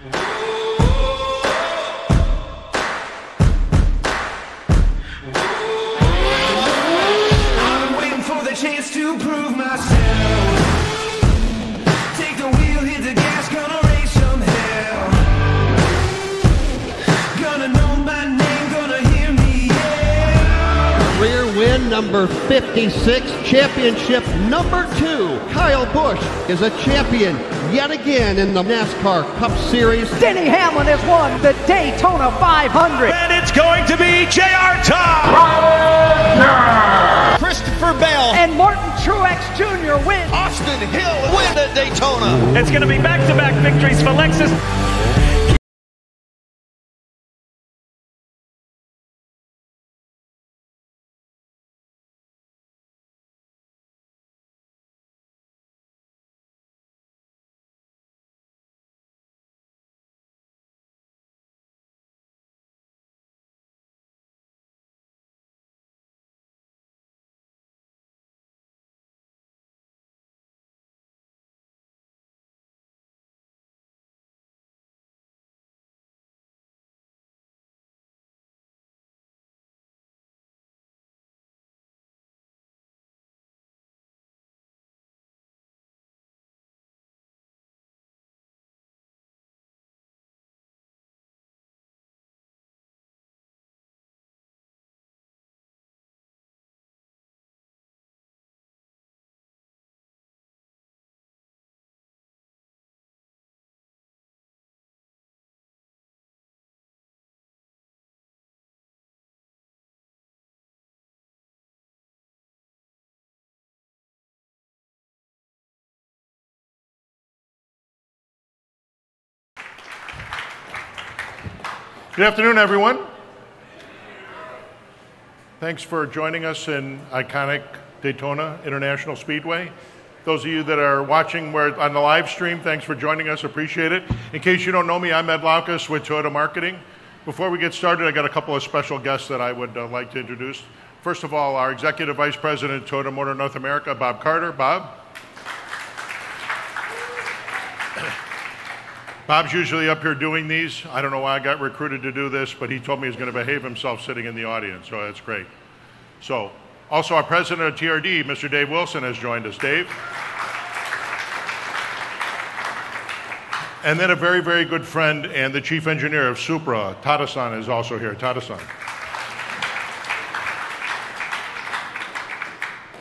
I'm waiting for the chance to prove myself. Take the wheel, hit the gas, gonna raise some hell. Gonna know my name, gonna hear me yell. Career win number 56, championship number 2. Kyle Busch is a champion yet again in the NASCAR Cup Series. Denny Hamlin has won the Daytona 500. And it's going to be J.R. Todd. Christopher Bell And Martin Truex Jr. wins. Austin Hill win at Daytona. It's going to be back-to-back victories for Lexus. Good afternoon, everyone. Thanks for joining us in iconic Daytona International Speedway. Those of you that are watching on the live stream, thanks for joining us. Appreciate it. In case you don't know me, I'm Ed Laukas with Toyota Marketing. Before we get started, I got a couple of special guests that I would like to introduce. First of all, our Executive Vice President, Toyota Motor North America, Bob Carter. Bob. Bob's usually up here doing these. I don't know why I got recruited to do this, but he told me he's going to behave himself sitting in the audience, so that's great. So, also our president of TRD, Mr. Dave Wilson, has joined us. Dave. And then a very, very good friend and the chief engineer of Supra, Tada-san, is also here. Tada-san.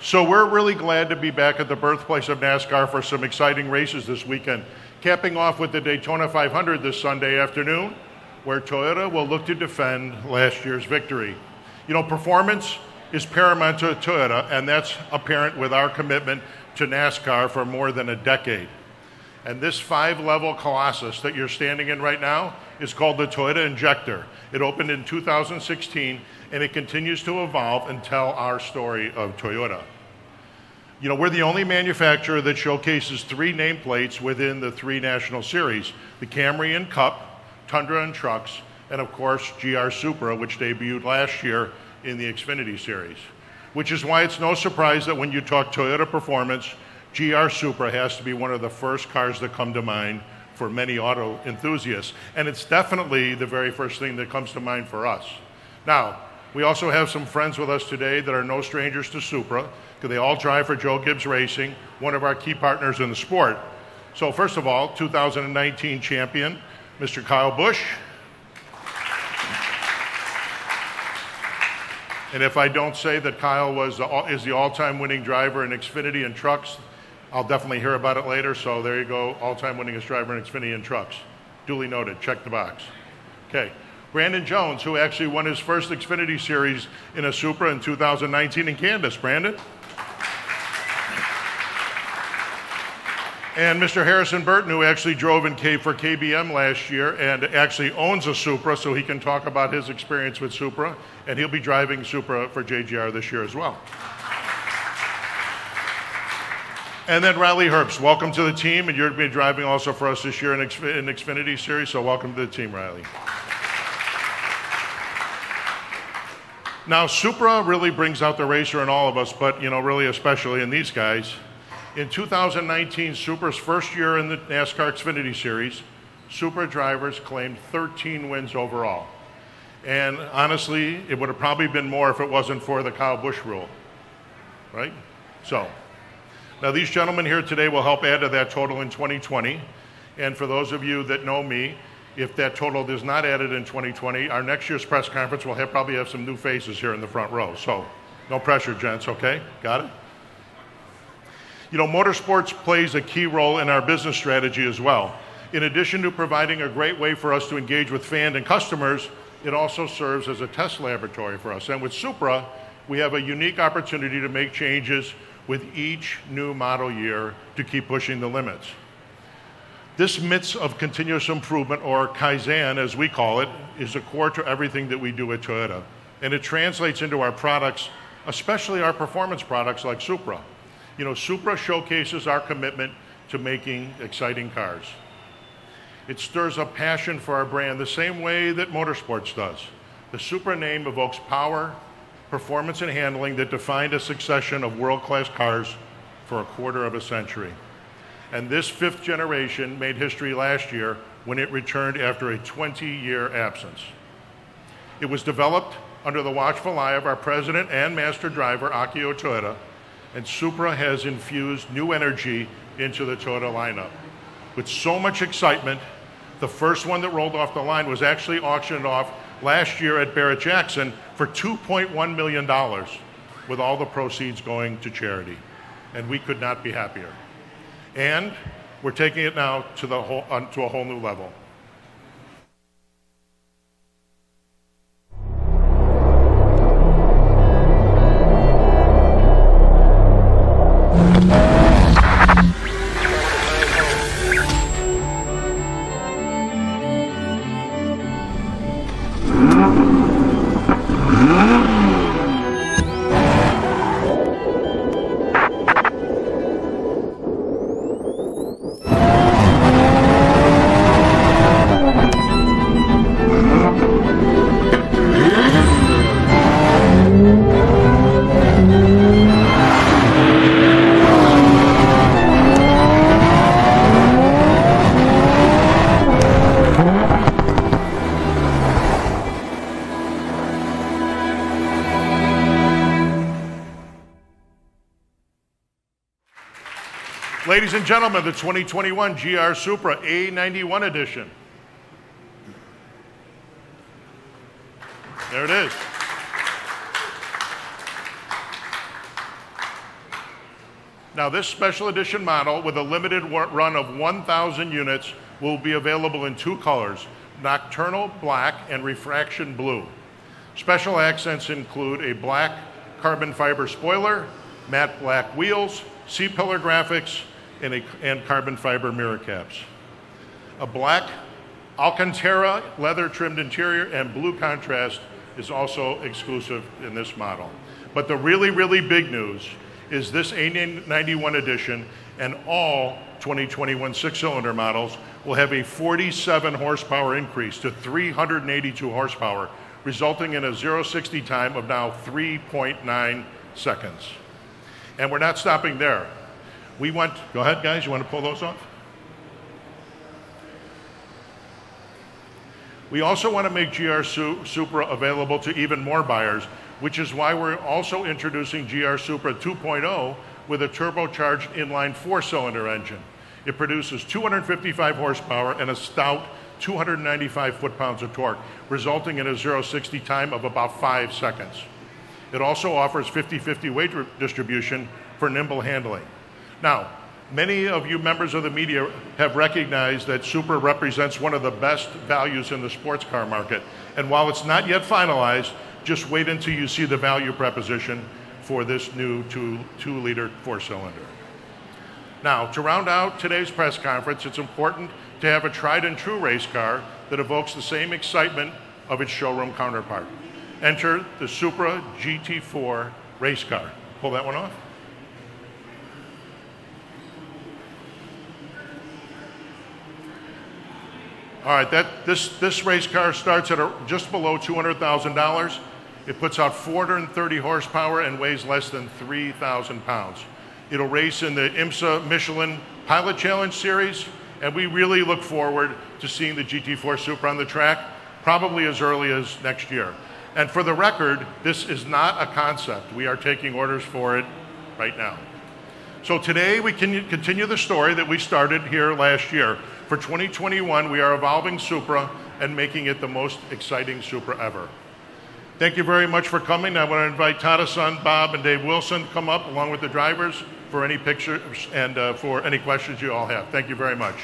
So we're really glad to be back at the birthplace of NASCAR for some exciting races this weekend. Capping off with the Daytona 500 this Sunday afternoon, where Toyota will look to defend last year's victory. You know, performance is paramount to Toyota, and that's apparent with our commitment to NASCAR for more than a decade. And this 5-level colossus that you're standing in right now is called the Toyota Injector. It opened in 2016, and it continues to evolve and tell our story of Toyota. You know, we're the only manufacturer that showcases 3 nameplates within the 3 national series, the Camry and Cup, Tundra and Trucks, and of course, GR Supra, which debuted last year in the Xfinity Series. Which is why it's no surprise that when you talk Toyota performance, GR Supra has to be one of the first cars that come to mind for many auto enthusiasts. And it's definitely the very first thing that comes to mind for us. Now, we also have some friends with us today that are no strangers to Supra, because they all drive for Joe Gibbs Racing, one of our key partners in the sport. So first of all, 2019 champion, Mr. Kyle Busch. And if I don't say that Kyle is the all-time winning driver in Xfinity and Trucks, I'll definitely hear about it later. So there you go, all-time winningest driver in Xfinity and Trucks. Duly noted, check the box. Okay. Brandon Jones, who actually won his first Xfinity Series in a Supra in 2019 in Candace. Brandon? And Mr. Harrison Burton, who actually drove for KBM last year and actually owns a Supra, so he can talk about his experience with Supra, and he'll be driving Supra for JGR this year as well. And then Riley Herbst, welcome to the team, and you're going to be driving also for us this year in Xfinity Series, so welcome to the team, Riley. Now, Supra really brings out the racer in all of us, but, you know, really especially in these guys. In 2019, Supra's first year in the NASCAR Xfinity Series, Supra drivers claimed 13 wins overall. And honestly, it would have probably been more if it wasn't for the Kyle Busch rule, right? So, now these gentlemen here today will help add to that total in 2020. And for those of you that know me, if that total is not added in 2020, our next year's press conference will probably have some new faces here in the front row. So, no pressure, gents, okay? Got it? You know, motorsports plays a key role in our business strategy as well. In addition to providing a great way for us to engage with fans and customers, it also serves as a test laboratory for us. And with Supra, we have a unique opportunity to make changes with each new model year to keep pushing the limits. This midst of continuous improvement, or Kaizen as we call it, is a core to everything that we do at Toyota. And it translates into our products, especially our performance products like Supra. You know, Supra showcases our commitment to making exciting cars. It stirs up passion for our brand the same way that motorsports does. The Supra name evokes power, performance, and handling that defined a succession of world-class cars for a quarter of a century. And this fifth generation made history last year when it returned after a 20-year absence. It was developed under the watchful eye of our president and master driver, Akio Toyoda, and Supra has infused new energy into the Toyota lineup. With so much excitement, the first one that rolled off the line was actually auctioned off last year at Barrett-Jackson for $2.1 million, with all the proceeds going to charity. And we could not be happier. And we're taking it now to a whole new level. Ladies and gentlemen, the 2021 GR Supra A91 edition. There it is. Now, this special edition model with a limited run of 1,000 units will be available in two colors, nocturnal black and refraction blue. Special accents include a black carbon fiber spoiler, matte black wheels, C-pillar graphics, and carbon fiber mirror caps. A black Alcantara leather trimmed interior and blue contrast is also exclusive in this model. But the really, really big news is this A91 edition and all 2021 six-cylinder models will have a 47 horsepower increase to 382 horsepower, resulting in a 0-60 time of now 3.9 seconds. And we're not stopping there. Go ahead guys, you want to pull those off? We also want to make GR Supra available to even more buyers, which is why we're also introducing GR Supra 2.0 with a turbocharged inline four-cylinder engine. It produces 255 horsepower and a stout 295 foot-pounds of torque, resulting in a 0-60 time of about 5 seconds. It also offers 50-50 weight distribution for nimble handling. Now, many of you members of the media have recognized that Supra represents one of the best values in the sports car market. And while it's not yet finalized, just wait until you see the value proposition for this new 2-liter four-cylinder. Now, to round out today's press conference, it's important to have a tried and true race car that evokes the same excitement of its showroom counterpart. Enter the Supra GT4 race car. Pull that one off. All right, this race car starts at just below $200,000. It puts out 430 horsepower and weighs less than 3,000 pounds. It'll race in the IMSA Michelin Pilot Challenge Series And we really look forward to seeing the GT4 Supra on the track, probably as early as next year. And for the record, this is not a concept. We are taking orders for it right now. So today we can continue the story that we started here last year. For 2021, we are evolving Supra and making it the most exciting Supra ever. Thank you very much for coming. I want to invite Tada-san, Bob, and Dave Wilson to come up along with the drivers for any pictures and for any questions you all have. Thank you very much.